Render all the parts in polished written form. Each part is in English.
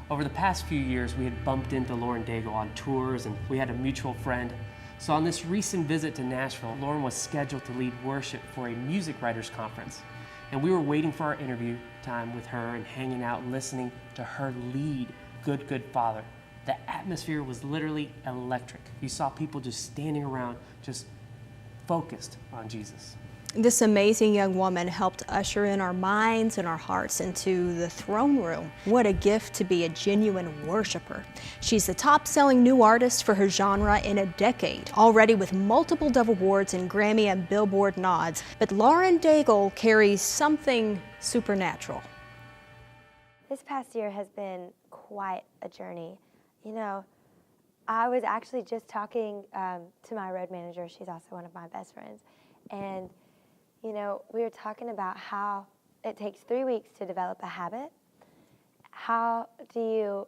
Over the past few years, we had bumped into Lauren Daigle on tours, and we had a mutual friend. So on this recent visit to Nashville, Lauren was scheduled to lead worship for a music writers conference. And we were waiting for our interview time with her and hanging out and listening to her lead Good, Good Father. The atmosphere was literally electric. You saw people just standing around, just focused on Jesus. This amazing young woman helped usher in our minds and our hearts into the throne room. What a gift to be a genuine worshiper. She's the top-selling new artist for her genre in a decade, already with multiple Dove Awards and Grammy and Billboard nods. But Lauren Daigle carries something supernatural. This past year has been quite a journey. You know, I was actually just talking to my road manager. She's also one of my best friends. And you know, we were talking about how it takes 3 weeks to develop a habit. How do you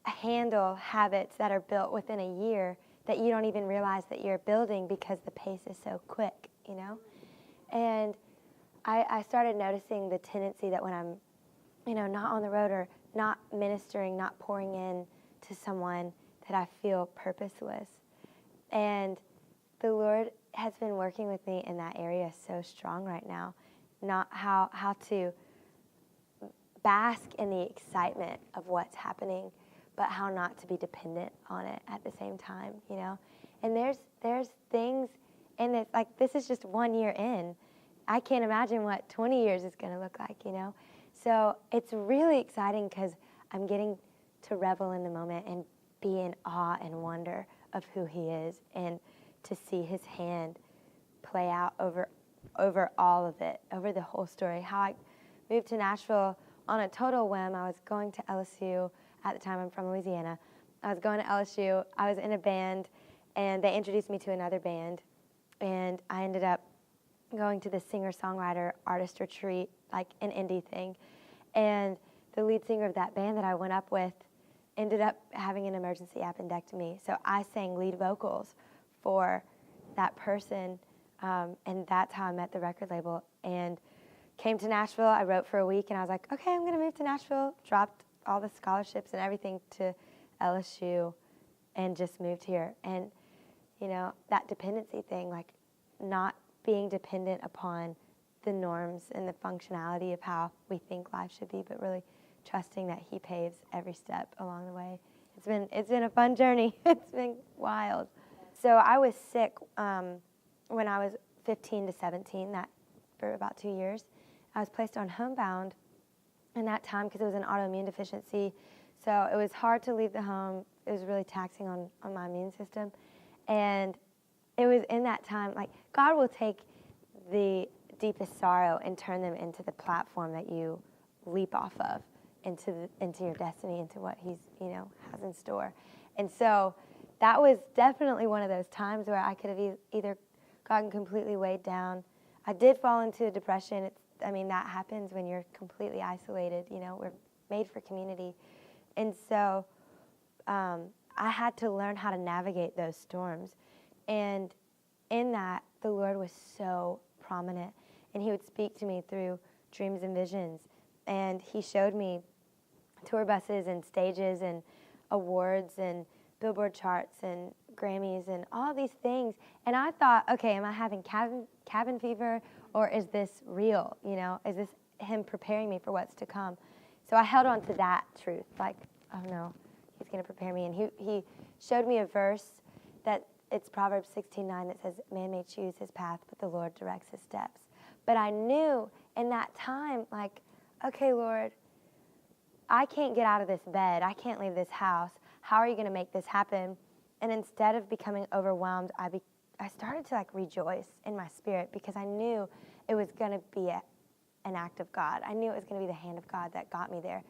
handle habits that are built within a year that you don't even realize that you're building because the pace is so quick, you know? And I started noticing the tendency that when I'm, you know, not on the road or not ministering, not pouring in to someone, that I feel purposeless. And the Lord has been working with me in that area so strong right now. Not how to bask in the excitement of what's happening, but how not to be dependent on it at the same time, you know? And there's things in this, like this is just 1 year in. I can't imagine what 20 years is gonna look like, you know? So it's really exciting because I'm getting to revel in the moment and be in awe and wonder of who He is, and to see His hand play out over all of it, over the whole story. How I moved to Nashville on a total whim. I was going to LSU at the time. I'm from Louisiana. I was going to LSU. I was in a band, and they introduced me to another band, and I ended up going to the singer-songwriter artist retreat, like an indie thing. And the lead singer of that band that I went up with ended up having an emergency appendectomy. So I sang lead vocals for that person, and that's how I met the record label. And came to Nashville. I wrote for a week, and I was like, okay, I'm going to move to Nashville. Dropped all the scholarships and everything to LSU and just moved here. And, you know, that dependency thing, like not being dependent upon the norms and the functionality of how we think life should be, but really trusting that He paves every step along the way. It's been a fun journey. It's been wild. So I was sick when I was 15 to 17, that for about 2 years. I was placed on homebound in that time because it was an autoimmune deficiency. So it was hard to leave the home. It was really taxing on my immune system. And it was in that time, like, God will take the deepest sorrow and turn them into the platform that you leap off of into your destiny, into what He's, you know, has in store. And so that was definitely one of those times where I could have either gotten completely weighed down. I did fall into a depression. That happens when you're completely isolated. You know, we're made for community. And so I had to learn how to navigate those storms. And in that, the Lord was so prominent. And He would speak to me through dreams and visions. And He showed me tour buses and stages and awards and Billboard charts and Grammys and all these things. And I thought, okay, am I having cabin fever, or is this real? You know, is this Him preparing me for what's to come? So I held on to that truth, like, oh no, He's going to prepare me. And he showed me a verse that it's Proverbs 16:9 that says, man may choose his path, but the Lord directs his steps. But I knew in that time, like, okay, Lord, I can't get out of this bed. I can't leave this house. How are you going to make this happen? And instead of becoming overwhelmed, I started to like rejoice in my spirit, because I knew it was going to be an act of God. I knew it was going to be the hand of God that got me there.